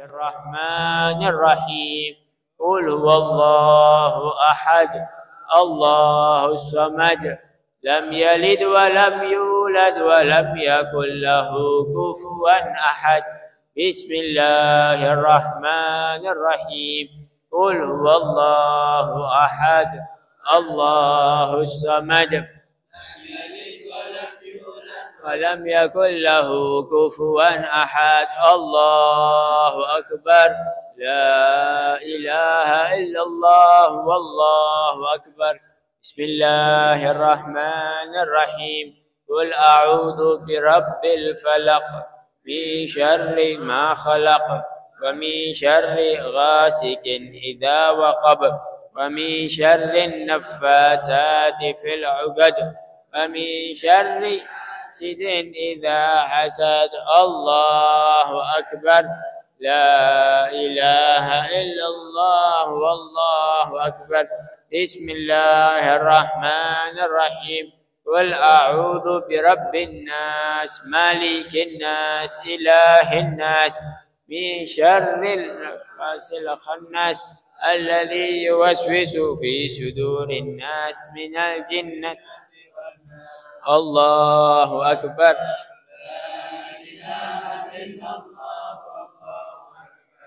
الرحمن الرحيم قل هو الله أحد الله الصمد لم يلد ولم يولد ولم يكن له كفوا أحد بسم الله الرحمن الرحيم قل هو الله أحد الله الصمد ولم يكن له كفوا أحد الله أكبر لا إله إلا الله والله أكبر بسم الله الرحمن الرحيم قل أعوذ برب الفلق من شر ما خلق ومن شر غاسق إذا وقب ومن شر النفاسات في العقد ومن شر حاسد إذا حسد الله أكبر لا إله إلا الله والله أكبر بسم الله الرحمن الرحيم قل أعوذ برب الناس مالك الناس إله الناس من شر الوسواس الخناس الذي يوسوس في صدور الناس من الجنة الله أكبر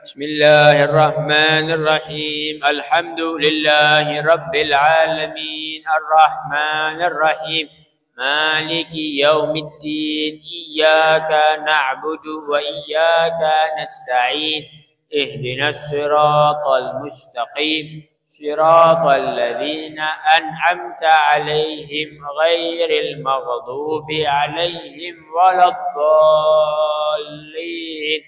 بسم الله الرحمن الرحيم الحمد لله رب العالمين الرحمن الرحيم مالك يوم الدين إياك نعبد وإياك نستعين اهدنا الصراط المستقيم صراط الذين أنعمت عليهم غير المغضوب عليهم ولا الضالين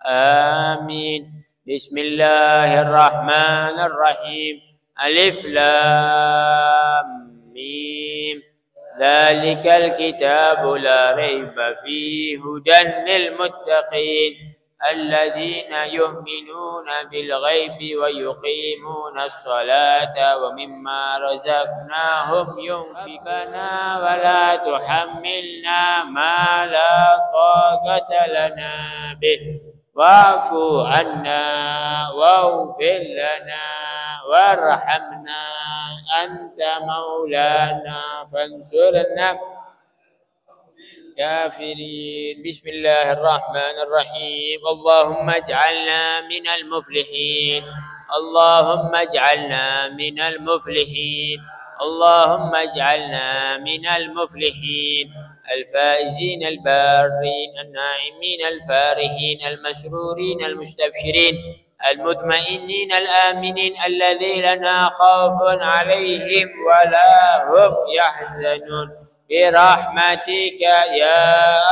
آمين بسم الله الرحمن الرحيم ألف لام ميم ذلك الكتاب لا ريب فيه هدى للمتقين الذين يؤمنون بالغيب ويقيمون الصلاة ومما رزقناهم ينفقون ولا تحملنا ما لا طاقة لنا به واعف عنا واغفر لنا وارحمنا أنت مولانا فانصرنا كافرين بسم الله الرحمن الرحيم اللهم اجعلنا من المفلحين اللهم اجعلنا من المفلحين اللهم اجعلنا من المفلحين الفائزين البارين الناعمين الفارحين المسرورين المستبشرين المطمئنين الآمنين الذين لا خوف عليهم ولا هم يحزنون برحمتك يا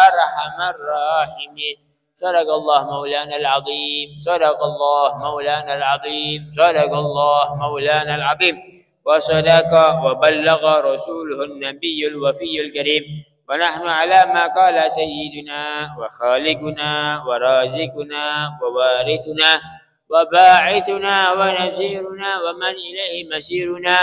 أرحم الراحمين صدق الله مولانا العظيم صدق الله مولانا العظيم صدق الله مولانا العظيم وصدق وبلغ رسوله النبي الوفي الكريم ونحن على ما قال سيدنا وخالقنا ورازقنا ووارثنا وباعثنا ونسيرنا ومن إليه مسيرنا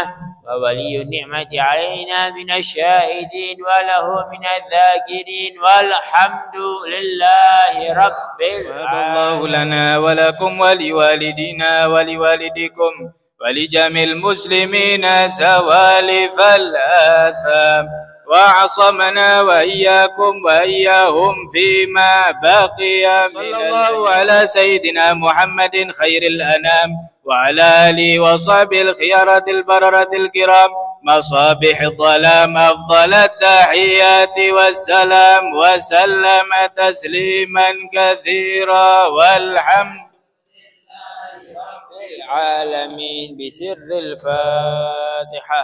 وولي النعمة علينا من الشاهدين وله من الذاكرين والحمد لله رب العالمين. الله لنا ولكم ولوالدينا ولوالدكم ولجميع المسلمين سوالف الآثام وعصمنا وإياكم وإياهم فيما بقي. صلى الله على سيدنا محمد خير الأنام وعلى آله وصحبه الخيارة البررة الكرام مصابيح الظلام أفضل التحيات والسلام وسلم تسليما كثيرا والحمد العالمين بسر الفاتحة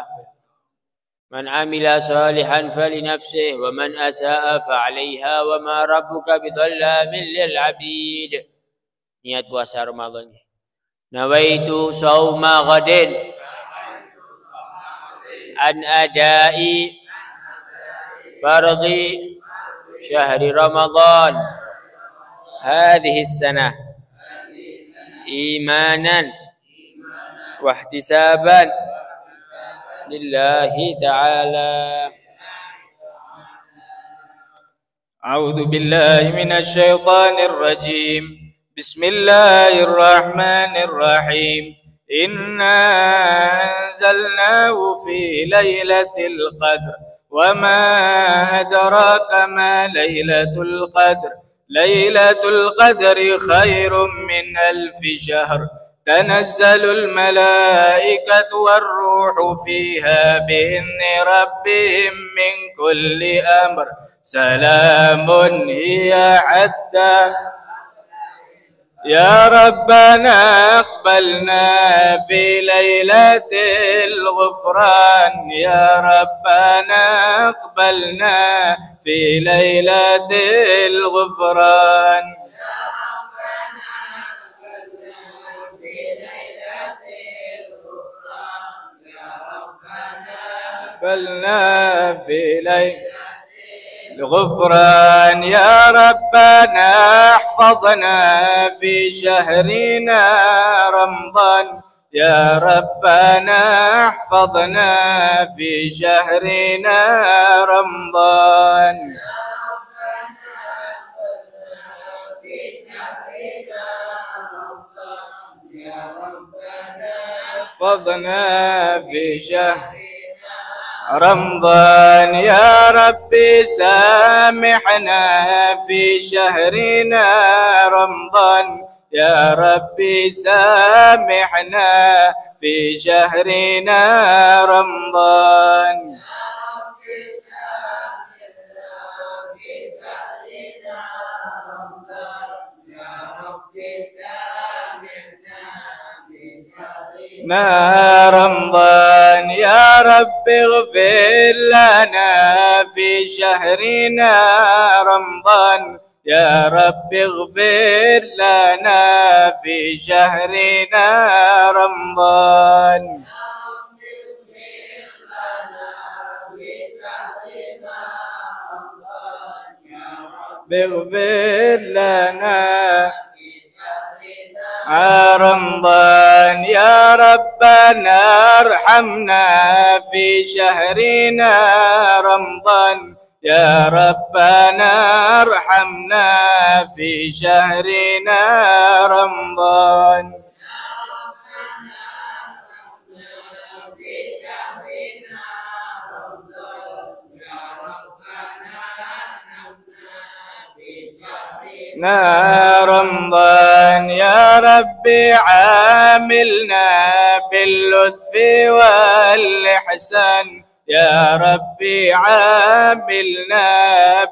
من عمل صالحا فلنفسه ومن أساء فعليها وما ربك بظلام للعبيد. Niat puasa Ramadan. Nawaitu sauma ghadin an adai fardhi syahri Ramadan hadhihi السنة إيمانا واحتسابا لله تعالى. أعوذ بالله من الشيطان الرجيم بسم الله الرحمن الرحيم إنا أنزلناه في ليلة القدر وما أدراك ما ليلة القدر ليلة القدر خير من 1000 شهر تنزل الملائكة والروح فيها بإذن ربهم من كل أمر سلام هي حتى يا ربنا اقبلنا في ليلة الغفران يا ربنا اقبلنا في ليلة الغفران اقبلنا في ليلة الغفران يا ربنا احفظنا في شهرنا رمضان يا ربنا احفظنا في شهرنا رمضان احفظنا في شهر رمضان يا ربي سامحنا في شهرنا رمضان يا ربي سامحنا في شهرنا رمضان رمضان يا رب اغفر لنا في شهرنا رمضان يا رب اغفر لنا في شهرنا رمضان اغفر لنا رمضان يا ربنا ارحمنا في شهرنا رمضان يا ربنا ارحمنا في شهرنا رمضان رمضان يا ربي عاملنا باللطف والإحسان يا ربي عاملنا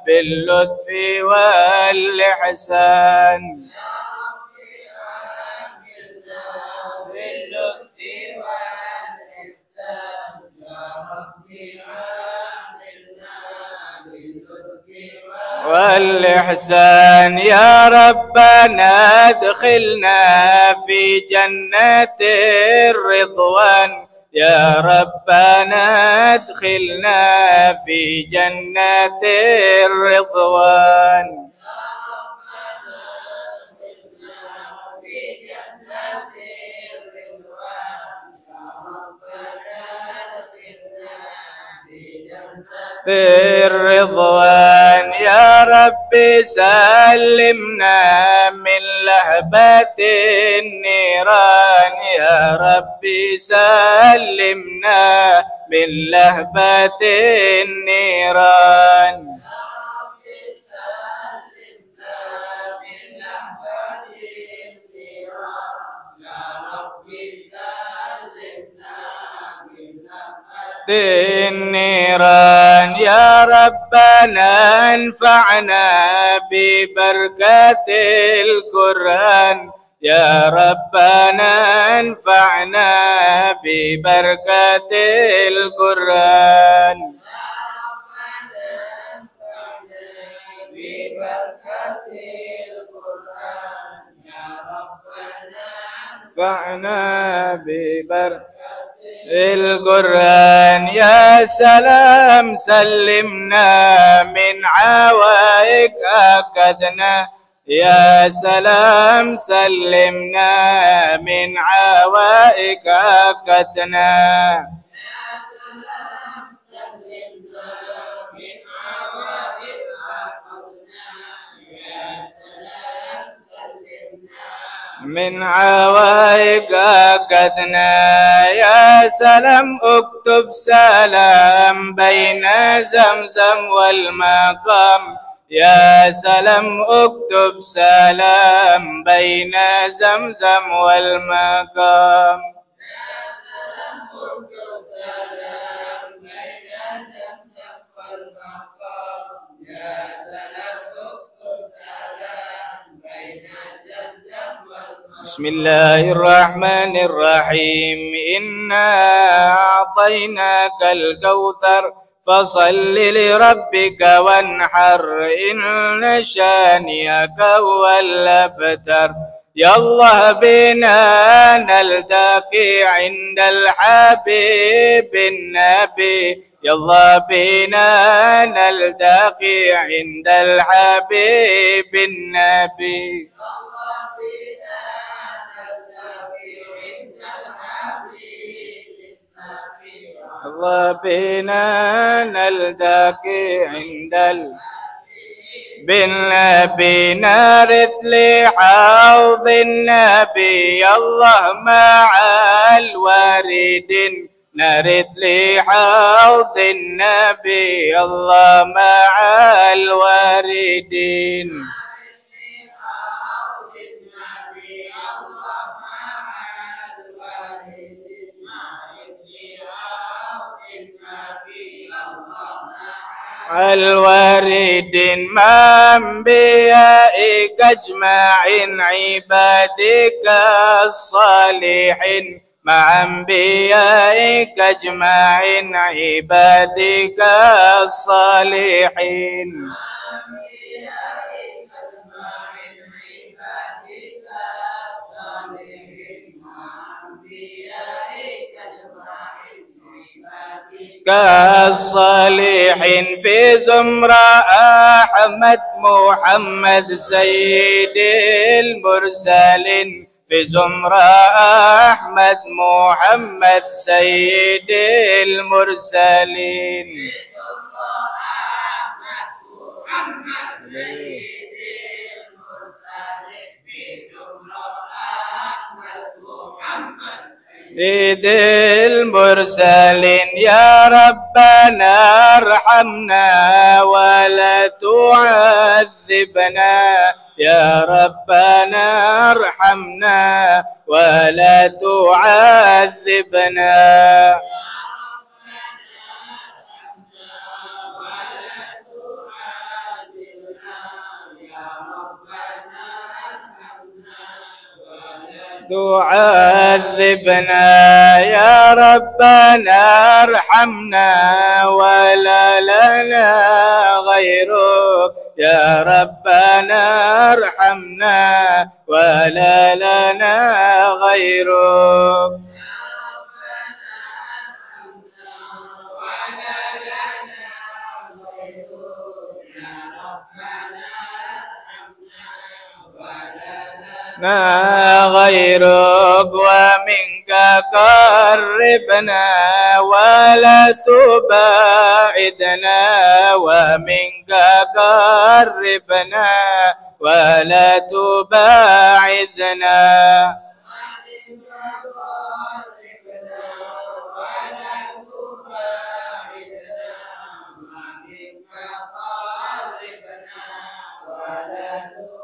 باللطف والإحسان والإحسان يا ربنا ادخلنا في جنة الرضوان يا ربنا ادخلنا في جنة الرضوان الرضوان يا رب سلمنا من لهبة النيران يا رب سلمنا من لهبة النيران النيران يا ربنا انفعنا ببركة القرآن يا ربنا انفعنا ببركة القرآن انفعنا ببركة القرآن يا سلام سلمنا من عوائق أكدنا يا سلام سلمنا من عوائق أكدنا من عوائق أكدنا يا سلام اكتب سلام بين زمزم والمقام يا سلام اكتب سلام بين زمزم والمقام بسم الله الرحمن الرحيم إنا أعطيناك الكوثر فصل لربك وانحر إن شانئك هو الأبتر يلا بنا نلتقي عند الحبيب النبي يلا بنا نلتقي عند الحبيب النبي يلا بنا نلتقي عند بالنبي نرث لحوض النبي الله مع الوارد نرث لحوض النبي الله مع الواردين الوارد مع أنبيائك أجمعين عبادك الصالحين مع أنبيائك أجمعين عبادك الصالحين كالصالحين في زمرة أحمد محمد سيد المرسلين في زمرة أحمد محمد سيد المرسلين سيد المرسلين يا ربنا ارحمنا ولا تعذبنا يا ربنا ارحمنا ولا تعذبنا تعذبنا يا ربنا ارحمنا ولا لنا غيرك يا ربنا ارحمنا ولا لنا غيرك غيرك ومنك قربنا ولا تباعدنا ومنك قربنا ولا تباعدنا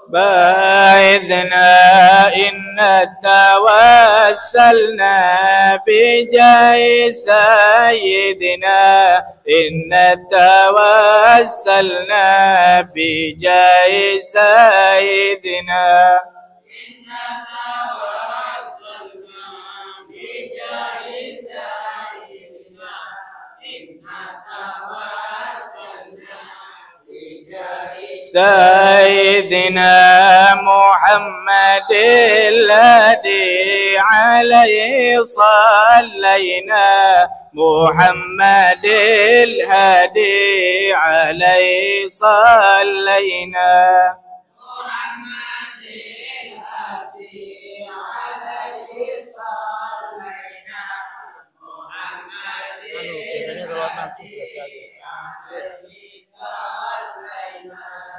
باعدنا إن توسلنا بجاه سيدنا إن توسلنا بجاه سيدنا سيدنا محمد الذي عليه صلينا محمد الهادي عليه صلينا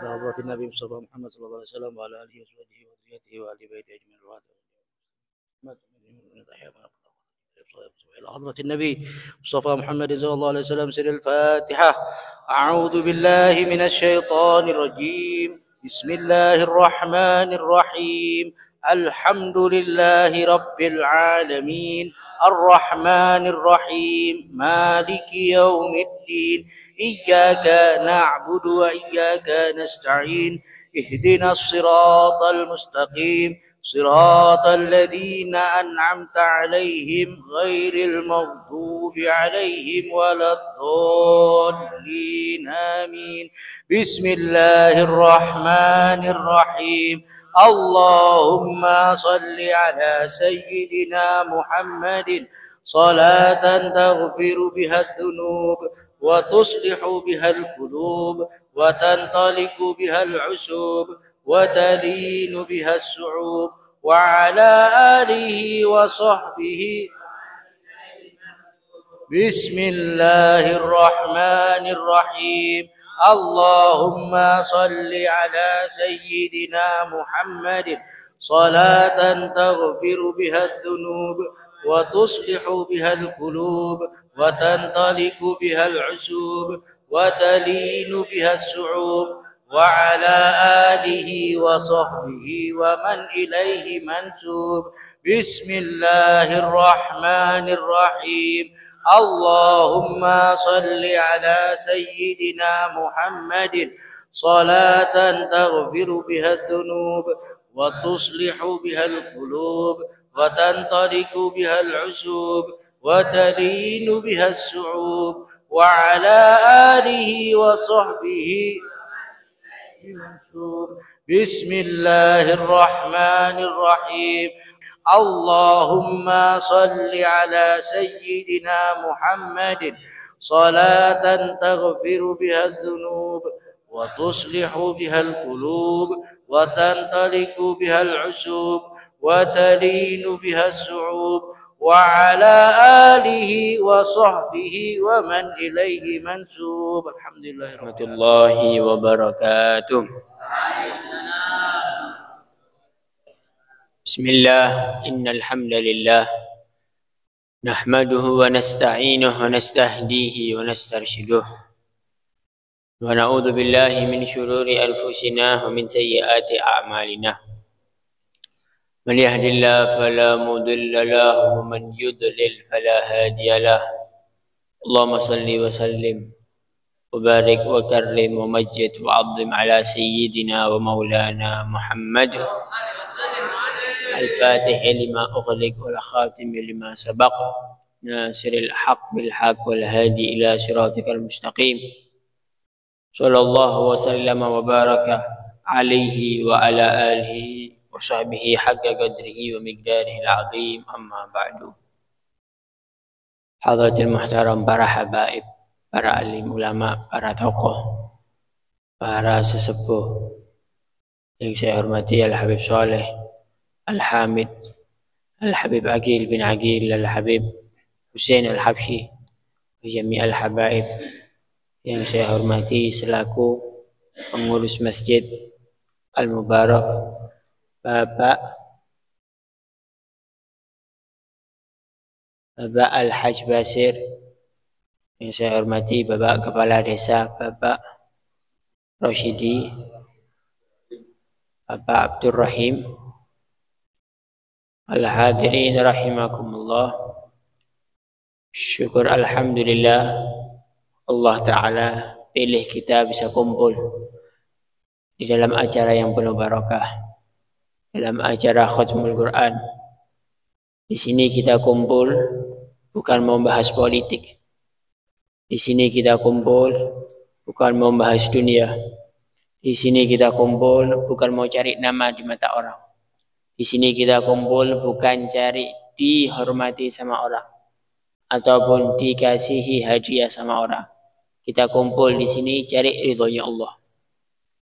بحضرة النبي مصطفى محمد صلى الله عليه وسلم وعلى آله وصحبه وذريته وآل بيته أجمعين. إلى حضرة النبي مصطفى محمد صلى الله عليه وسلم. سر الفاتحة. أعوذ بالله من الشيطان الرجيم. بسم الله الرحمن الرحيم. الحمد لله رب العالمين الرحمن الرحيم مالك يوم الدين إياك نعبد وإياك نستعين اهدنا الصراط المستقيم صراط الذين أنعمت عليهم غير المغضوب عليهم ولا الضالين آمين. بسم الله الرحمن الرحيم. اللهم صل على سيدنا محمد صلاة تغفر بها الذنوب وتصلح بها القلوب وتنطلق بها العسوب وتلين بها الصعوب وعلى آله وصحبه. بسم الله الرحمن الرحيم. اللهم صل على سيدنا محمد صلاة تغفر بها الذنوب وتصلح بها القلوب وتنطلق بها العسوب وتلين بها الصعوب وعلى آله وصحبه ومن إليه منسوب. بسم الله الرحمن الرحيم. اللهم صل على سيدنا محمد صلاة تغفر بها الذنوب وتصلح بها القلوب وتنطلق بها العسوب وتلين بها الصعوب وعلى آله وصحبه منسوب. بسم الله الرحمن الرحيم. اللهم صل على سيدنا محمد صلاة تغفر بها الذنوب وتصلح بها القلوب وتنطلق بها العسوب وتلين بها الصعوب وعلى آله وصحبه ومن إليه منسوب. الحمد لله ورحمة الله وبركاته. بسم الله. إن الحمد لله نحمده ونستعينه ونستهديه ونسترشده ونعوذ بالله من شرور أنفسنا ومن سيئات أعمالنا. من يهد الله فلا مضل له ومن يضلل فلا هادي له. اللهم صل وسلم وبارك وكرم ومجد وعظم على سيدنا ومولانا محمد الفاتح لما أغلق والخاتم لما سبق ناصر الحق بالحق والهادي إلى صراطك المستقيم. صلى الله وسلم وبارك عليه وعلى آله وصحبه حق قدره ومقداره العظيم. أما بعد. Hadratil muhtaram, para habaib, para alim ulama, para tokoh, para sesepuh yang saya hormati, Al-Habib Saleh, Al-Hamid, Al-Habib Aqil bin Aqil, Al-Habib Hussein Al-Habsyi, jami al-habaib yang saya hormati selaku pengurus Masjid Al-Mubarak, Bapak Al-Haj Basir, yang saya hormati Bapak Kepala Desa, Bapak Rosyidi, Bapak Abdul Rahim, al-hadirin rahimakumullah. Syukur alhamdulillah Allah Ta'ala pilih kita bisa kumpul di dalam acara yang penuh barakah, dalam acara Khatmul Quran. Di sini kita kumpul bukan membahas politik. Di sini kita kumpul bukan membahas dunia. Di sini kita kumpul bukan mau cari nama di mata orang. Di sini kita kumpul bukan cari dihormati sama orang ataupun dikasihi hadiah sama orang. Kita kumpul di sini cari ridhonya Allah.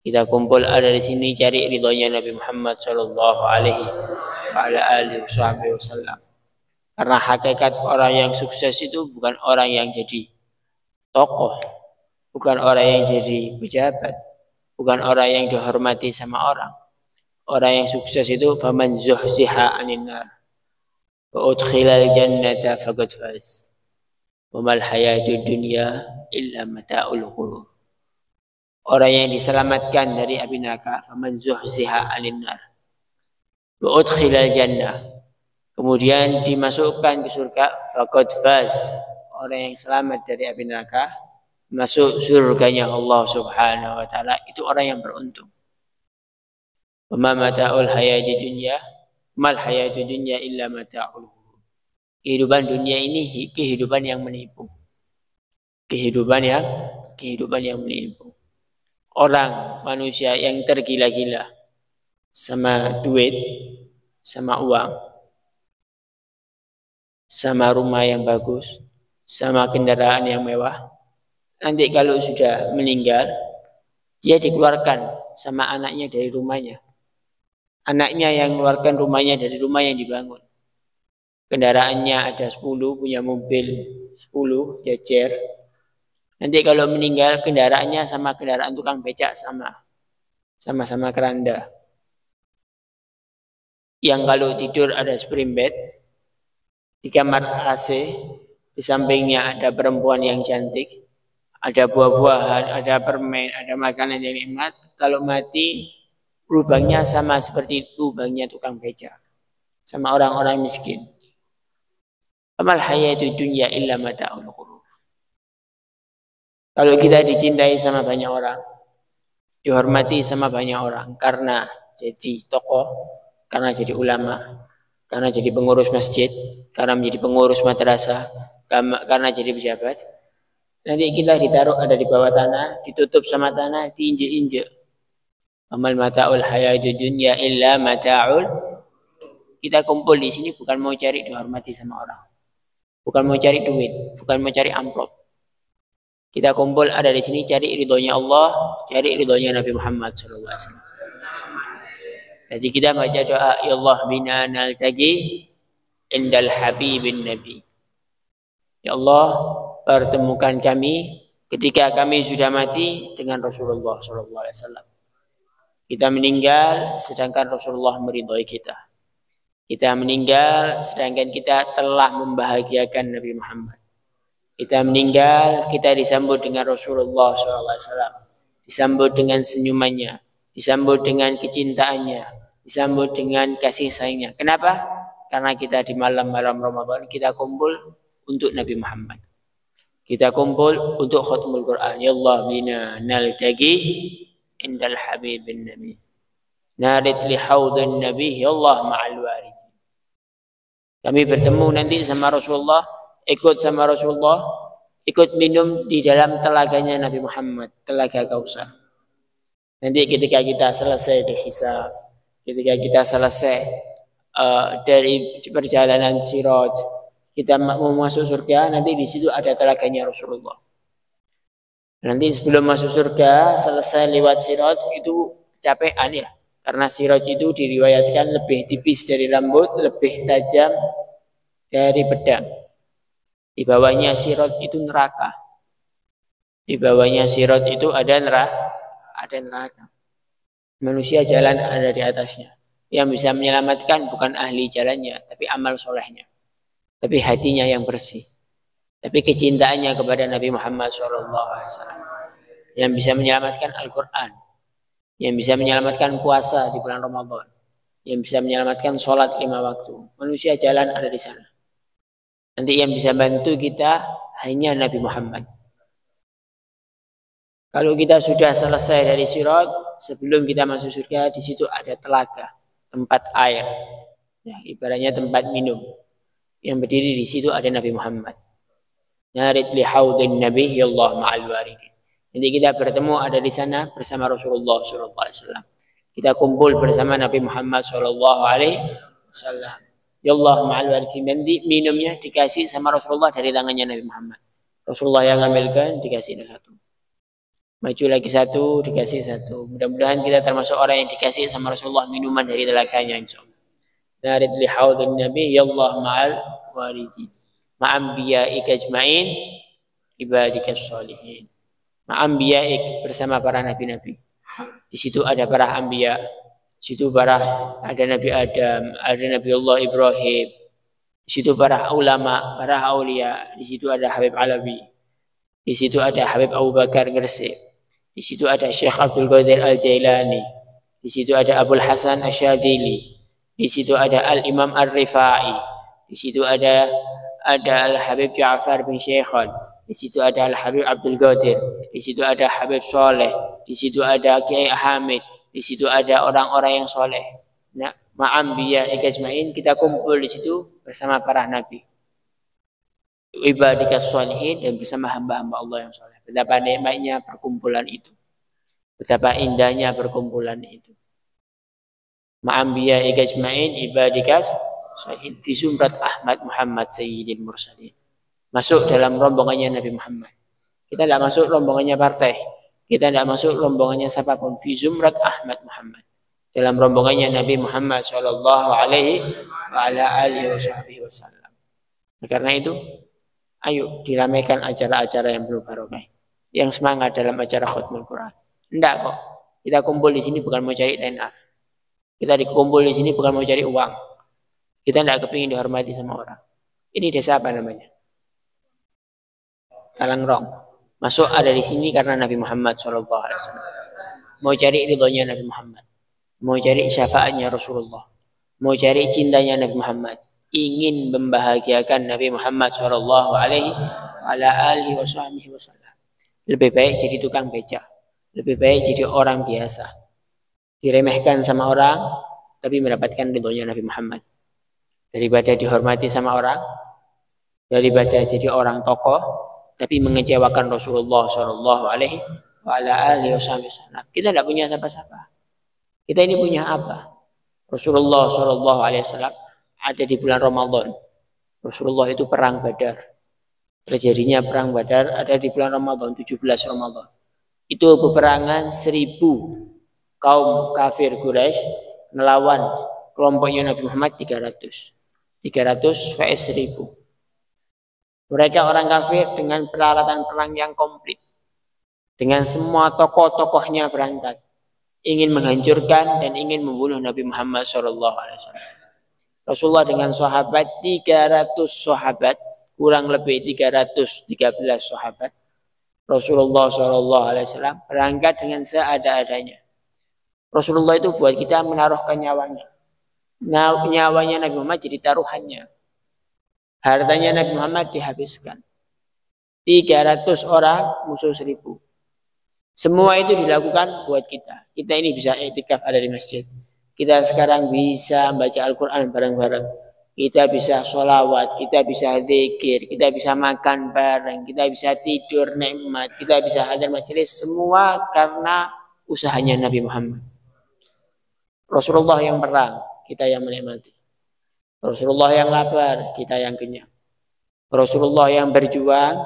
Kita kumpul ada di sini cari ridhonya Nabi Muhammad sallallahu alaihi wasallam. Karena hakikat orang yang sukses itu bukan orang yang jadi tokoh, bukan orang yang jadi pejabat, bukan orang yang dihormati sama orang. Orang yang sukses itu faman zuhziha 'anil nar wa udkhilal jannata faqad faz. Wa mal hayatud dunya illa mata'ul ghurur. Orang yang diselamatkan dari api neraka faman zuhziha 'anil nar wa udkhilal jannah, kemudian dimasukkan ke surga, faqad faz. Orang yang selamat dari api neraka masuk surganya Allah Subhanahu wa taala, itu orang yang beruntung. Wa mata'ul hayatid dunya mal hayatud dunya illa mata'ul ghurur. Kehidupan dunia ini kehidupan yang menipu. Kehidupan yang menipu. Orang manusia yang tergila-gila sama duit, sama uang, sama rumah yang bagus, sama kendaraan yang mewah, nanti kalau sudah meninggal, dia dikeluarkan sama anaknya dari rumahnya. Anaknya yang mengeluarkan rumahnya dari rumah yang dibangun. Kendaraannya ada 10, punya mobil 10, jejer. Nanti kalau meninggal, kendaraannya sama kendaraan tukang becak sama-sama keranda. Yang kalau tidur ada spring bed, di kamar AC, di sampingnya ada perempuan yang cantik, ada buah-buahan, ada permen, ada makanan yang nikmat. Kalau mati, lubangnya sama seperti lubangnya tukang becak, sama orang-orang miskin. Amal hayatud dunya illa mata'ul ghurur. Kalau kita dicintai sama banyak orang, dihormati sama banyak orang karena jadi tokoh, karena jadi ulama, karena jadi pengurus masjid, karena menjadi pengurus madrasah, karena jadi pejabat, nanti kita ditaruh ada di bawah tanah, ditutup sama tanah, diinjek-injek. Amal mata'ul hayatud dunya illa mata'ul. Kita kumpul di sini bukan mau cari dihormati sama orang, bukan mau cari duit, bukan mau cari amplop. Kita kumpul ada di sini cari ridhonya Allah, cari ridhonya Nabi Muhammad SAW. Jadi kita baca doa, ya Allah bina naltaqi indal habibin nabi. Ya Allah, pertemukan kami ketika kami sudah mati dengan Rasulullah SAW. Kita meninggal sedangkan Rasulullah meridhoi kita. Kita meninggal sedangkan kita telah membahagiakan Nabi Muhammad. Kita meninggal, kita disambut dengan Rasulullah SAW. Disambut dengan senyumannya, disambut dengan kecintaannya, disambut dengan kasih sayangnya. Kenapa? Karena kita di malam-malam Ramadan kita kumpul untuk Nabi Muhammad. Kita kumpul untuk khatmul Quran. Ya Allah bina naltaqi indal habibin nabi. Narid li haudun nabi, ya Allah ma'al warid. Kami bertemu nanti sama Rasulullah, ikut sama Rasulullah, ikut minum di dalam telaganya Nabi Muhammad, telaga Kausar. Nanti ketika kita selesai dihisab, ketika kita selesai dari perjalanan Siraj, kita mau masuk surga, nanti di situ ada telaganya Rasulullah. Nanti sebelum masuk surga, selesai lewat Siraj itu kecapean ya, karena Siraj itu diriwayatkan lebih tipis dari rambut, lebih tajam dari pedang. Di bawahnya Siraj itu neraka. Di bawahnya Siraj itu ada neraka. Manusia jalan ada di atasnya. Yang bisa menyelamatkan bukan ahli jalannya, tapi amal solehnya, tapi hatinya yang bersih, tapi kecintaannya kepada Nabi Muhammad SAW. Yang bisa menyelamatkan Al-Quran, yang bisa menyelamatkan puasa di bulan Ramadan, yang bisa menyelamatkan sholat 5 waktu. Manusia jalan ada di sana. Nanti yang bisa bantu kita hanya Nabi Muhammad. Kalau kita sudah selesai dari Sirat, sebelum kita masuk surga, di situ ada telaga, tempat air, ya, ibaratnya tempat minum. Yang berdiri di situ ada Nabi Muhammad. Narid li haudin nabi, ya Allah ma'al waridin. Jadi kita bertemu ada di sana bersama Rasulullah SAW. Kita kumpul bersama Nabi Muhammad SAW. Ya Allah ma'al waridin. Nanti minumnya dikasih sama Rasulullah dari tangannya Nabi Muhammad. Rasulullah yang ambilkan, dikasih satu. Maju lagi satu, dikasih satu. Mudah-mudahan kita termasuk orang yang dikasih sama Rasulullah minuman dari telaganya, insyaallah. Narid li haudin nabi, ya Allah ma'al waridin. Ma'ambiya'ik ajma'in, ibadikas sholihin. Ma'ambiya'ik bersama para nabi-nabi. Di situ ada para anbiya, di situ ada Nabi Adam, ada Nabi Allah Ibrahim, di situ para ulama, para aulia, di situ ada Habib Alawi, di situ ada Habib Abu Bakar Gresik, di situ ada Syekh Abdul Qadir Al-Jailani, di situ ada Abul Hasan Asyadili, di situ ada Al-Imam Ar-Rifai, di situ ada Al-Habib Ja'far bin Syekhon, di situ ada Al-Habib Abdul Qadir, di situ ada Habib Soleh, di situ ada Kiai Hamid, di situ ada orang-orang yang soleh. Nah, ma'ambiya ikazmain, kita kumpul di situ bersama para nabi, ibadikas sholihin, dan bersama hamba-hamba Allah yang soleh. Betapa nikmatnya perkumpulan itu, betapa indahnya perkumpulan itu. Ma'ambiya ikazmain, ibadikas sholihin, fi zumrat Ahmad Muhammad Sayyidil Mursalin. Masuk dalam rombongannya Nabi Muhammad. Kita tidak masuk rombongannya partai, kita tidak masuk rombongannya siapapun. Fi zumrat Ahmad Muhammad, dalam rombongannya Nabi Muhammad sallallahu alaihi wa ala alihi wasallam. Karena itu, ayo diramaikan acara-acara yang penuh barokah, yang semangat dalam acara khutbah Quran. Enggak kok, kita kumpul di sini bukan mau cari tenar. Kita dikumpul di sini bukan mau cari uang. Kita tidak kepingin dihormati sama orang. Ini desa apa namanya? Kalangrong. Masuk ada di sini karena Nabi Muhammad SAW. Mau cari ridhonya Nabi Muhammad, mau cari syafaatnya Rasulullah, mau cari cintanya Nabi Muhammad, ingin membahagiakan Nabi Muhammad SAW. Lebih baik jadi tukang beca, lebih baik jadi orang biasa, diremehkan sama orang tapi mendapatkan ridhonya Nabi Muhammad, daripada dihormati sama orang, daripada jadi orang tokoh tapi mengecewakan Rasulullah Shallallahu Alaihi Wasallam. Kita tidak punya siapa-siapa. Kita ini punya apa? Rasulullah Shallallahu Alaihi Wasallam ada di bulan Ramadan. Rasulullah itu perang Badar. Terjadinya perang Badar ada di bulan Ramadan, 17 Ramadan. Itu peperangan 1000 kaum kafir Quraisy melawan kelompoknya Nabi Muhammad 300 vs 1000. Mereka orang kafir dengan peralatan perang yang komplit, dengan semua tokoh-tokohnya berangkat, ingin menghancurkan dan ingin membunuh Nabi Muhammad SAW. Rasulullah dengan sahabat 300 sahabat, kurang lebih 313 sahabat, Rasulullah SAW berangkat dengan seada-adanya. Rasulullah itu buat kita menaruhkan nyawanya. Nyawanya Nabi Muhammad jadi taruhannya. Hartanya Nabi Muhammad dihabiskan. 300 orang musuh 1000. Semua itu dilakukan buat kita. Kita ini bisa i'tikaf ada di masjid. Kita sekarang bisa baca Al-Quran bareng-bareng. Kita bisa sholawat, kita bisa zikir, kita bisa makan bareng, kita bisa tidur nikmat, kita bisa hadir majelis. Semua karena usahanya Nabi Muhammad. Rasulullah yang perang, kita yang menikmati. Rasulullah yang lapar, kita yang kenyang. Rasulullah yang berjuang,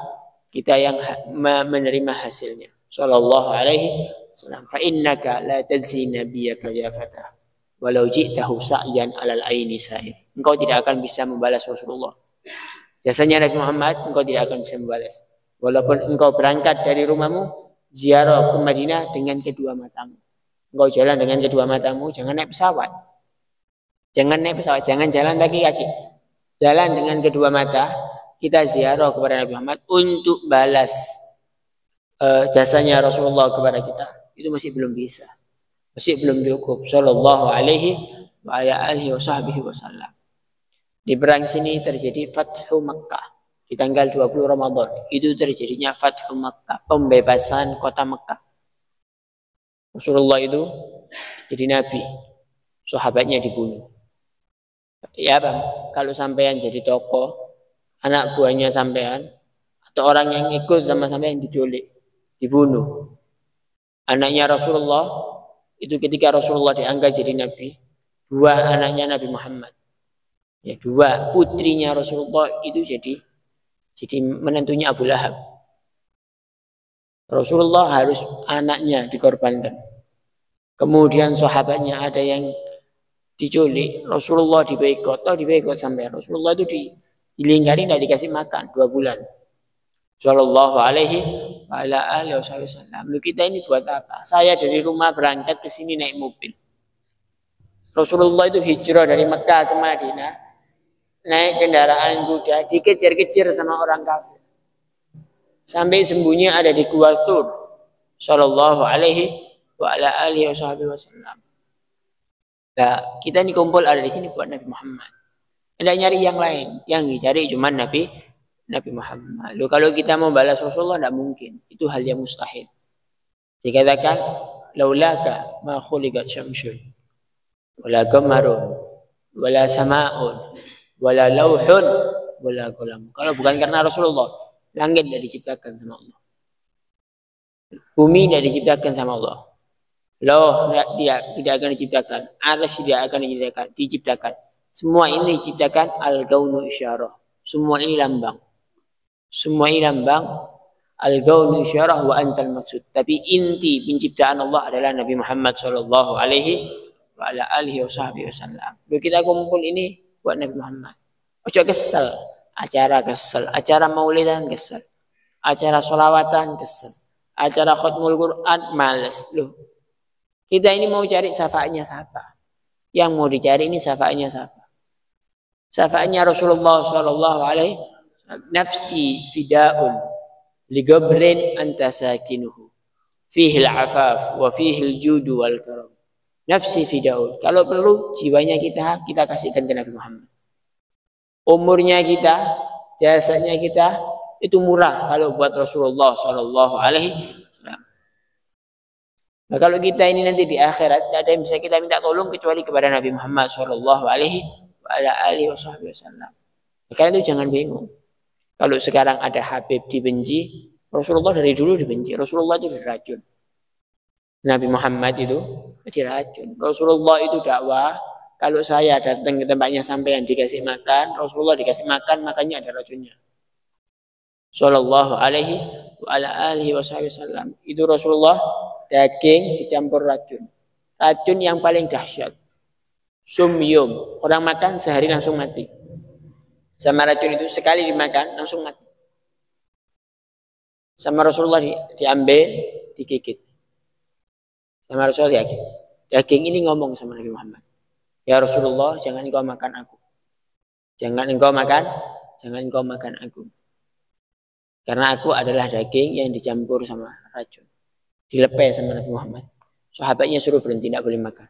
kita yang menerima hasilnya. Sallallahu alaihi wasallam. Fa innaka la tadzi nabiyyaka ya fatah. Walau ji'tahu sa'yan 'alal aini sa'ir. Engkau tidak akan bisa membalas Rasulullah. Jasanya Nabi Muhammad, engkau tidak akan bisa membalas. Walaupun engkau berangkat dari rumahmu, ziarah ke Madinah dengan kedua matamu. Engkau jalan dengan kedua matamu, jangan naik pesawat. Jangan naik pesawat, jangan jalan kaki-kaki. Jalan dengan kedua mata, kita ziarah kepada Nabi Muhammad untuk balas jasanya Rasulullah kepada kita. Itu masih belum bisa. Masih belum cukup. Sallallahu alaihi wa ala alihi wasallam. Di perang sini terjadi Fathu Makkah. Di tanggal 20 Ramadan. Itu terjadinya Fathu Makkah. Pembebasan kota Makkah. Rasulullah itu jadi Nabi. Sahabatnya dibunuh. Ya bang, kalau sampean jadi tokoh, anak buahnya sampean atau orang yang ikut sama sampean diculik, dibunuh. Anaknya Rasulullah itu ketika Rasulullah diangkat jadi nabi, 2 anaknya Nabi Muhammad, ya 2 putrinya Rasulullah itu jadi menantunya Abu Lahab. Rasulullah harus anaknya dikorbankan. Kemudian sahabatnya ada yang diculik, Rasulullah diboikot sampai Rasulullah itu dilingkari, tidak dikasih makan 2 bulan. Sallallahu alaihi wa ala alihi wasallam. Lu kita ini buat apa? Saya dari rumah berangkat ke sini naik mobil. Rasulullah itu hijrah dari Mekah ke Madinah naik kendaraan kuda, dikejar-kejar sama orang kafir. Sampai sembunyi ada di Gua Thur. Sallallahu alaihi wa ala alihi wasallam. Nah, kita ini kumpul ada di sini buat Nabi Muhammad. Tidak nyari yang lain, yang dicari cuma Nabi Muhammad. Loh, kalau kita mau balas Rasulullah tidak mungkin, itu hal yang mustahil. Dikatakan laulaka ma khuliqat syamsun wala qamarun wala samaun wala lauhun wala qalam. Kalau bukan karena Rasulullah, langit tidak diciptakan sama Allah. Bumi tidak diciptakan sama Allah. Loh tidak akan diciptakan, arsy tidak akan diciptakan. Semua ini diciptakan al-gaunu isyarah. Semua ini lambang. Semua ini lambang. Al-gaunu isyarah wa antal maksud. Tapi inti penciptaan Allah adalah Nabi Muhammad sallallahu alaihi wa ala alihi wasallam. Lalu kita kumpul ini buat Nabi Muhammad. Ojo kesel. Acara maulidan kesel. Acara sholawatan kesel. Acara khutmul Quran males. Loh, kita ini mau cari syafaatnya siapa? Yang mau dicari ini syafaatnya siapa? Syafaatnya Rasulullah sallallahu alaihi wasallam. Nafsi fida'un li gabrin anta sakinuhu fihi al-afaf wa fihi al-judu wal karam. Nafsi fida'un. Kalau perlu jiwanya kita kasihkan ke Nabi Muhammad. Umurnya kita, jasanya kita itu murah kalau buat Rasulullah sallallahu alaihi wasallam. Nah, kalau kita ini nanti di akhirat tidak ada yang bisa kita minta tolong kecuali kepada Nabi Muhammad sallallahu alaihi wasallam. Karena itu jangan bingung. Kalau sekarang ada Habib dibenci, Rasulullah dari dulu dibenci. Rasulullah itu diracun. Nabi Muhammad itu diracun. Rasulullah itu dakwah. Kalau saya datang ke tempatnya sampean dikasih makan, Rasulullah dikasih makan, makanya ada racunnya. Sallallahu alaihi wa ala alihi wasallam. Itu Rasulullah daging dicampur racun. Racun yang paling dahsyat. Sumyum. Orang makan sehari langsung mati. Sama racun itu sekali dimakan langsung mati. Sama Rasulullah diambil, digigit. Sama Rasulullah digigit. Daging ini ngomong sama Nabi Muhammad. Ya Rasulullah, jangan engkau makan aku. Jangan engkau makan aku. Karena aku adalah daging yang dicampur sama racun. Dilepes sama Nabi Muhammad. Sahabatnya suruh berhenti, tidak boleh makan.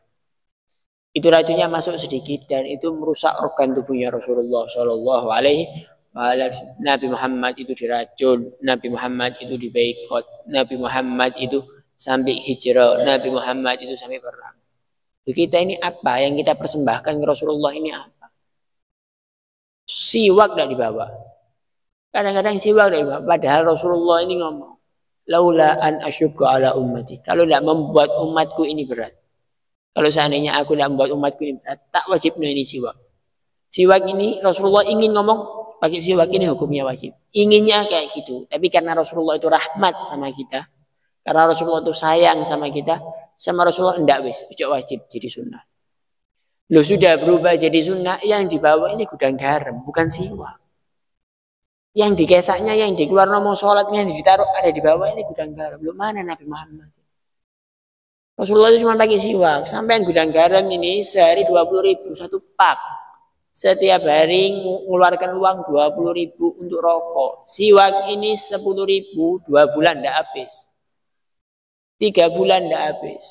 Itu racunnya masuk sedikit dan itu merusak organ tubuhnya Rasulullah Shallallahu Alaihi Wasallam. Nabi Muhammad itu diracun, Nabi Muhammad itu diboikot, Nabi Muhammad itu sampai hijrah, Nabi Muhammad itu sampai perang. Kita ini apa yang kita persembahkan ke Rasulullah ini apa? Siwak tidak dibawa. Kadang-kadang siwak tidak dibawa. Padahal Rasulullah ini ngomong, laula an asyukku ala ummati. Kalau tidak membuat umatku ini berat. Kalau seandainya aku tidak membuat umatku ini berat, tak wajibnya ini siwak. Siwak ini Rasulullah ingin ngomong pakai siwak ini hukumnya wajib. Inginnya kayak gitu. Tapi karena Rasulullah itu rahmat sama kita, karena Rasulullah itu sayang sama kita, sama Rasulullah enggak wajib jadi sunnah. Loh, sudah berubah jadi sunnah, yang dibawa ini gudang garam, bukan siwak. Yang dikesaknya, yang dikeluar nomor sholatnya, yang ditaruh ada di bawah ini gudang garam. Belum mana Nabi Muhammad. Rasulullah itu cuma pakai siwak. Sampai gudang garam ini sehari 20.000 satu pak. Setiap hari mengeluarkan uang 20.000 untuk rokok. Siwak ini 10.000, 2 bulan tidak habis. 3 bulan tidak habis.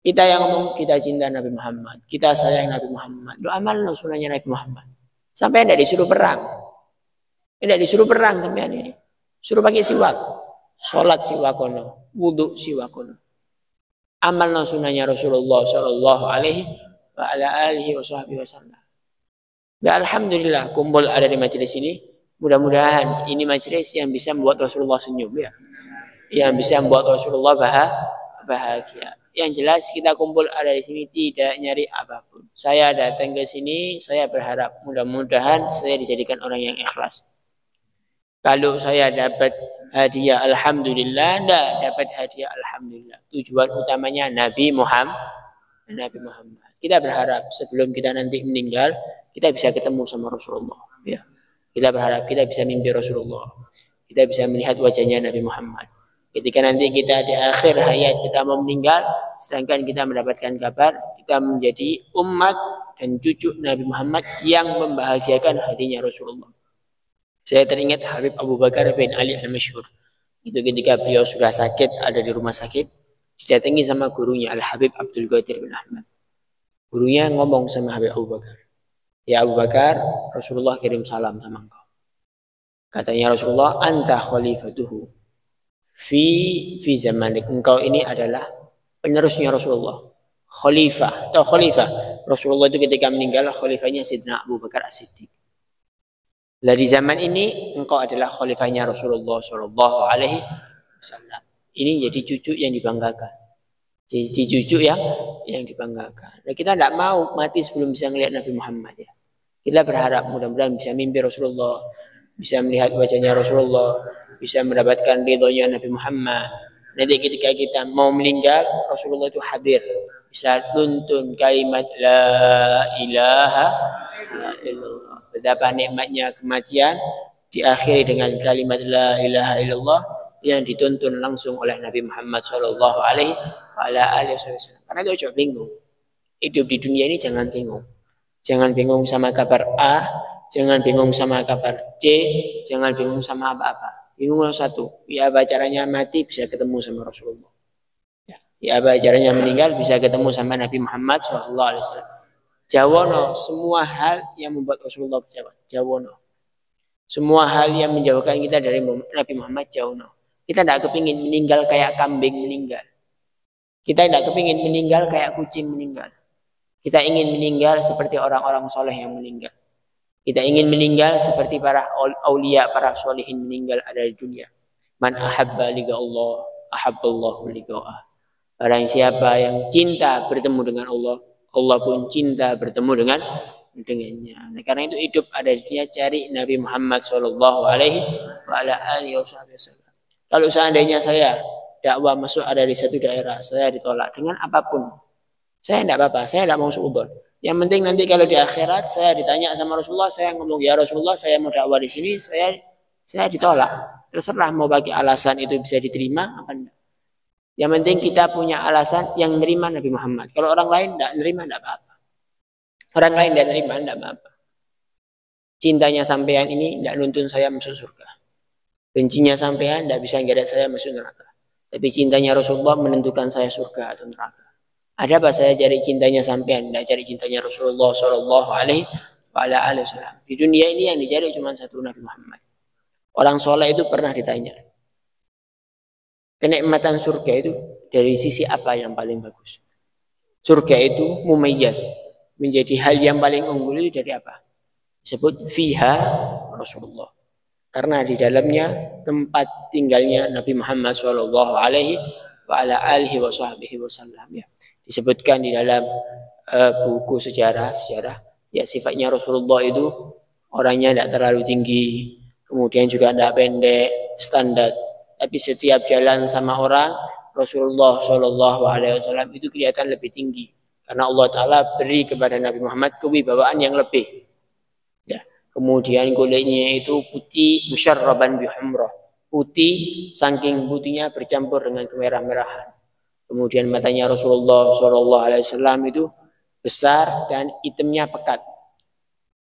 Kita yang ngomong kita cinta Nabi Muhammad, kita sayang Nabi Muhammad. Lo amal lo sunnahnya Nabi Muhammad. Sampai tidak disuruh perang. Tidak disuruh perang sampai ini. Suruh pakai siwak. Sholat siwakono, wudhu siwakono. Amal no sunnahnya Rasulullah Sallallahu Alaihi Wasallam. Dan alhamdulillah kumpul ada di majelis ini. Mudah-mudahan ini majelis yang bisa membuat Rasulullah senyum ya. Yang bisa membuat Rasulullah bahagia. Yang jelas kita kumpul ada di sini tidak nyari apapun. Saya datang ke sini, saya berharap mudah-mudahan saya dijadikan orang yang ikhlas. Kalau saya dapat hadiah alhamdulillah, tidak dapat hadiah alhamdulillah. Tujuan utamanya Nabi Muhammad. Kita berharap sebelum kita nanti meninggal, kita bisa ketemu sama Rasulullah. Ya. Kita berharap kita bisa mimpi Rasulullah. kita bisa melihat wajahnya Nabi Muhammad. Ketika nanti kita di akhir hayat kita mau meninggal, sedangkan kita mendapatkan kabar kita menjadi umat dan cucu Nabi Muhammad yang membahagiakan hatinya Rasulullah. Saya teringat Habib Abu Bakar bin Ali al-Masyhur. Itu ketika beliau sudah sakit, ada di rumah sakit, didatangi sama gurunya Al-Habib Abdul Qadir bin Ahmad. Gurunya ngomong sama Habib Abu Bakar, "Ya Abu Bakar, Rasulullah kirim salam sama engkau." Katanya Rasulullah, "Anta khalifatuhu fi zamanik." Engkau ini adalah penerusnya Rasulullah. Khalifah atau khalifah. Rasulullah itu ketika meninggal, khalifahnya Sayyidina Abu Bakar As-Siddiq. Lah di zaman ini engkau adalah khalifahnya Rasulullah Shallallahu Alaihi Wasallam. Ini jadi cucu yang dibanggakan. Jadi cucu yang dibanggakan. Nah, kita tidak mau mati sebelum bisa melihat Nabi Muhammad ya. Kita berharap mudah-mudahan bisa mimpi Rasulullah, bisa melihat wajahnya Rasulullah, bisa mendapatkan ridhonya Nabi Muhammad. Nanti ketika kita mau meninggal, Rasulullah itu hadir, bisa tuntun kalimat la ilaha illallah. Betapa nikmatnya kematian diakhiri dengan kalimat la ilaha illallah yang dituntun langsung oleh Nabi Muhammad Shallallahu Alaihi Wasallam. Karena itu jangan bingung. Hidup di dunia ini jangan bingung. Jangan bingung sama kabar A, jangan bingung sama kabar C, jangan bingung sama apa-apa. Bingung satu, ya apa caranya mati bisa ketemu sama Rasulullah. Ya apa caranya meninggal bisa ketemu sama Nabi Muhammad Shallallahu Alaihi Wasallam. Jawono semua hal yang membuat Rasulullah kecewa. Jawono semua hal yang menjauhkan kita dari Nabi Muhammad. Jawono. Kita tidak kepingin meninggal kayak kambing meninggal. Kita tidak kepingin meninggal kayak kucing meninggal. Kita ingin meninggal seperti orang-orang soleh yang meninggal. Kita ingin meninggal seperti para aulia, para solihin meninggal ada di dunia. Man ahabba liqa Allah, ahabballahu liqa'ah. Barang siapa yang cinta bertemu dengan Allah, Allah pun cinta bertemu dengannya. Nah, karena itu hidup ada di dunia, cari Nabi Muhammad Shallallahu Alaihi Wasallam. Kalau seandainya saya dakwah masuk ada di satu daerah, saya ditolak dengan apapun, saya tidak apa-apa, saya tidak mau suudzon. Yang penting nanti kalau di akhirat saya ditanya sama Rasulullah, saya ngomong ya Rasulullah saya mau dakwah di sini, saya ditolak. Terserah mau bagi alasan itu bisa diterima apa enggak. Yang penting kita punya alasan yang menerima Nabi Muhammad. Kalau orang lain tidak menerima tidak apa-apa. Orang lain tidak menerima tidak apa-apa. Cintanya sampean ini tidak nuntun saya masuk surga. Bencinya sampean tidak bisa menggeret saya masuk neraka. Tapi cintanya Rasulullah menentukan saya surga atau neraka. Ada apa saya cari cintanya sampean, tidak cari cintanya Rasulullah Shallallahu Alaihi Wasallam. Di dunia ini yang dicari cuma satu, Nabi Muhammad. Orang soleh itu pernah ditanya, kenikmatan surga itu dari sisi apa yang paling bagus? Surga itu mumayyaz, menjadi hal yang paling unggul itu dari apa? Disebut fiha Rasulullah. Karena di dalamnya tempat tinggalnya Nabi Muhammad Shallallahu Alaihi Wasallam ya. Disebutkan di dalam buku sejarah ya sifatnya Rasulullah itu orangnya tidak terlalu tinggi, kemudian juga tidak pendek, standar. Tapi setiap jalan sama orang Rasulullah Shallallahu Alaihi Wasallam itu kelihatan lebih tinggi karena Allah Taala beri kepada Nabi Muhammad kewibawaan yang lebih. Ya. Kemudian kulitnya itu putih musyarraban bihumrah, putih saking putihnya bercampur dengan kemerah-merahan. Kemudian matanya Rasulullah Shallallahu Alaihi Wasallam itu besar dan hitamnya pekat.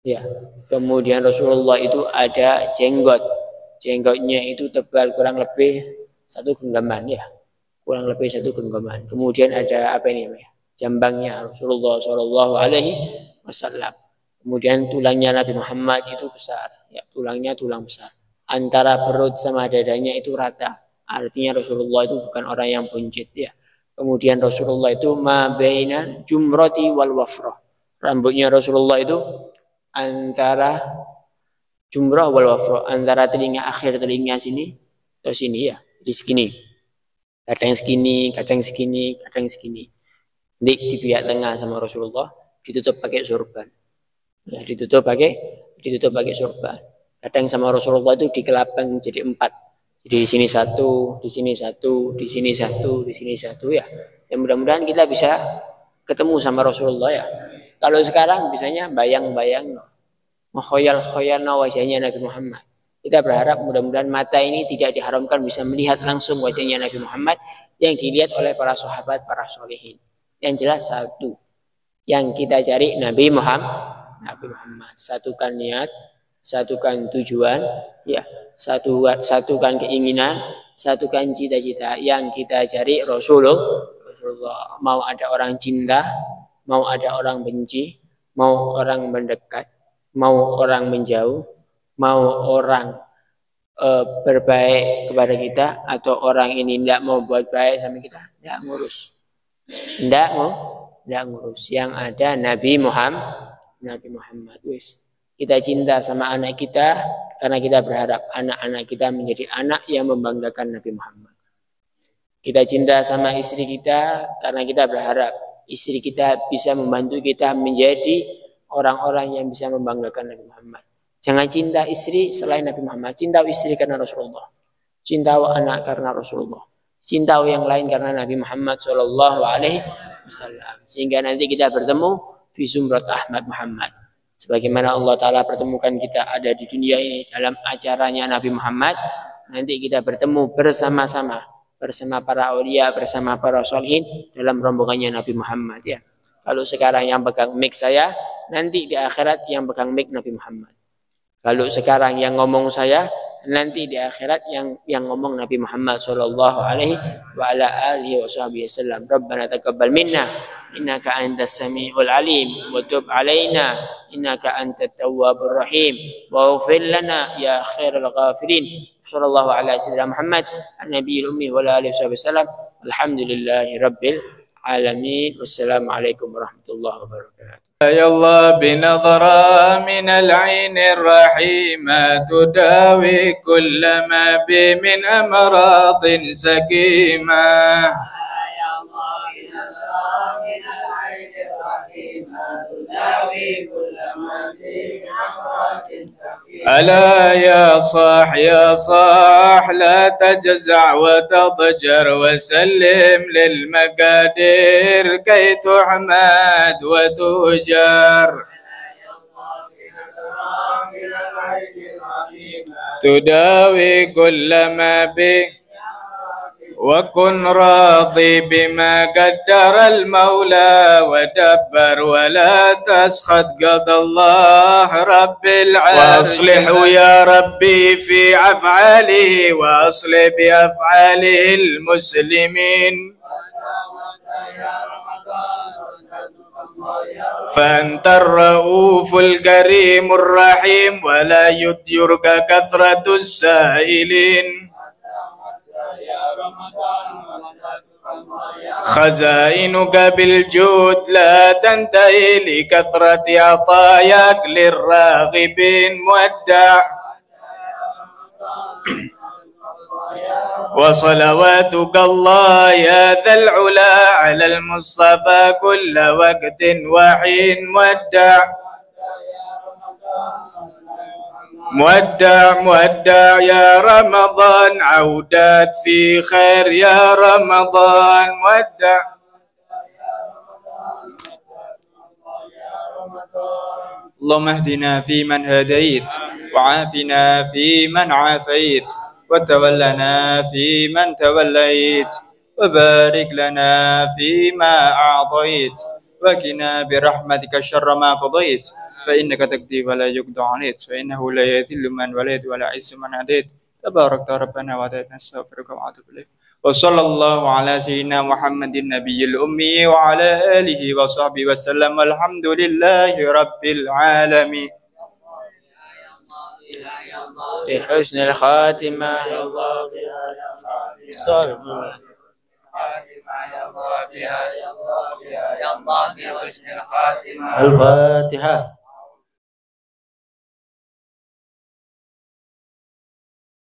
Ya. Kemudian Rasulullah itu ada jenggot. Jenggotnya itu tebal kurang lebih 1 genggaman ya. Kurang lebih 1 genggaman. Kemudian ada apa ini namanya? Jambangnya Rasulullah Shallallahu Alaihi Wasallam. Kemudian tulangnya Nabi Muhammad itu besar. Ya, tulangnya tulang besar. Antara perut sama dadanya itu rata. Artinya Rasulullah itu bukan orang yang buncit ya. Kemudian Rasulullah itu ma baina jumrati wal wafrah. Rambutnya Rasulullah itu antara jumrah wal wafrah, antara telinga akhir telinga sini atau sini ya. Di segini. Kadang segini, kadang segini, kadang segini. Di pihak tengah sama Rasulullah ditutup pakai sorban. Ya, ditutup pakai sorban. Kadang sama Rasulullah itu dikelabang jadi 4. Jadi di sini 1, di sini 1, di sini 1, di sini 1 ya. Yang mudah-mudahan kita bisa ketemu sama Rasulullah ya. Kalau sekarang biasanya bayang-bayang, mengkhayal-khayal wajahnya Nabi Muhammad. Kita berharap mudah-mudahan mata ini tidak diharamkan bisa melihat langsung wajahnya Nabi Muhammad yang dilihat oleh para sahabat, para solehin. Yang jelas satu yang kita cari Nabi Muhammad. Satukan niat, satukan tujuan, ya, satukan keinginan, satukan cita-cita. Yang kita cari Rasulullah. Mau ada orang cinta, mau ada orang benci, mau orang mendekat, mau orang menjauh, mau orang berbaik kepada kita, atau orang ini tidak mau buat baik sama kita, tidak ngurus. Tidak ngurus. Yang ada Nabi Muhammad. Wis. Kita cinta sama anak kita karena kita berharap anak-anak kita menjadi anak yang membanggakan Nabi Muhammad. Kita cinta sama istri kita karena kita berharap istri kita bisa membantu kita menjadi orang-orang yang bisa membanggakan Nabi Muhammad. Jangan cinta istri selain Nabi Muhammad. Cinta istri karena Rasulullah. Cinta anak karena Rasulullah. Cinta yang lain karena Nabi Muhammad Shallallahu Alaihi Wasallam. Sehingga nanti kita bertemu fi zumrat Ahmad Muhammad. Sebagaimana Allah Ta'ala pertemukan kita ada di dunia ini dalam acaranya Nabi Muhammad. Nanti kita bertemu bersama-sama. Bersama para aulia, bersama para sholihin dalam rombongannya Nabi Muhammad. Ya. Kalau sekarang yang pegang mic saya, nanti di akhirat yang pegang mic Nabi Muhammad. Kalau sekarang yang ngomong saya, nanti di akhirat yang ngomong Nabi Muhammad sallallahu alaihi wa ala alihi wasallam. Rabbana taqabbal minna innaka antas samiul alim wa tub alaina innaka antat tawwabur rahim wa ighfir lana ya khairal ghafirin. Sallallahu ala sayyidina Muhammad an-nabiyil ummi wa ala alihi wasallam. Alhamdulillahi rabbil alamin. Wassalamualaikum warahmatullahi wabarakatuh. يا الله بنظرة من العين الرحيمة تداوي كل ما بي من أمراض سقيمة. يا الله بنظرة من العين الرحيمة تداوي كل ما بي من أمراض سقيمة. ألا يا صاح لا تجزع وتضجر وسلم للمقادير كي تحمد وتجر. تداوي كل ما به وكن راضي بما قدر المولى ودبر ولا تسخط قضى الله رب العالمين. واصلح يا ربي في أفعاله واصلح بأفعاله المسلمين. فأنت الرؤوف الكريم الرحيم ولا يديرك كثرة السائلين. خزائنك بالجود لا تنتهي لكثرة عطاياك للراغبين. مودع وصلواتك الله يا ذا العلا على المصطفى كل وقت وحين. مودع يا رمضان عودات في خير يا رمضان. مودع اللهم اهدنا فيمن هديت وعافنا فيمن عافيت وتولنا فيمن توليت وبارك لنا فيما أعطيت وقنا برحمتك شر ما قضيت فإنك تقضي ولا يقضى عليك فإنه لا يذل من وليت ولا يعز من عاديت تبارك ربنا وتعالى نستغفرك ونتوب إليك. وصلى الله على سيدنا محمد النبي الأمي وعلى آله وصحبه وسلم والحمد لله رب العالمين. بحسن الخاتمة يا الله الفاتحة.